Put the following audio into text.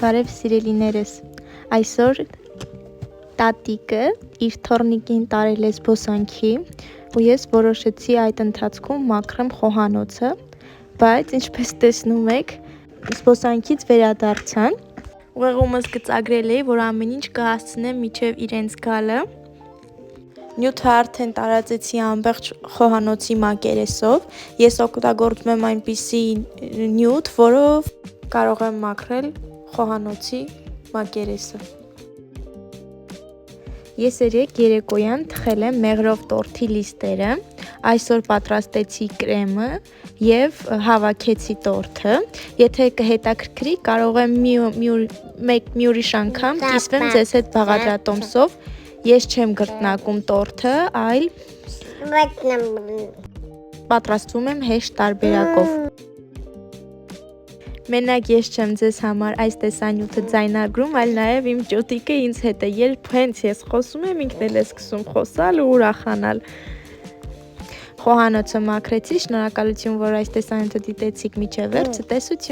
Բարև սիրելիներս, այսօր տատիկը իր թոռնիկին տարել է զբոսանքի ու ես որոշեցի այդ ընթացքում մաքրեմ խոհանոցը, բայց ինչպես տեսնում եք, զբոսանքից վերադարձան, ուղեղումս գծագրել էի, որ ամեն ինչ կհասցնեմ մինչև իրենց գալը, նյութը արդեն տարածեցի ամբողջ խոհանոցի մակերեսով, ես օգտագործում եմ այնպիսի նյութ, որով կարող եմ մաքրել խոհանոցի մակերեսը։ Ես երեկոյան թխել եմ մեղրով տորթի լիստերը, այսօր պատրաստեցի կրեմը և հավաքեցի տորթը, եթե կհետաքրքրի կարող եմ մի ուրիշ անգամ կիսվեմ ձեզ հետ բաղադրատոմսով, ես չեմ գրտնակում տորթը, այլ պատրաստվում եմ հեշտ տարբերակով։ Մենակ ես չեմ ձեզ համար այս տեսանյութը ձայնագրում, այլ նաև իմ ճոտիկը ինձ հետ է, երբ հենց ես խոսում եմ, ինքն էլ է սկսում խոսալ ու ուրախանալ։ Խոհանոցը մաքրեցի, շնորհակալություն, որ այս տեսանյութը դիտեցիք մինչև վերջը, տեսություն։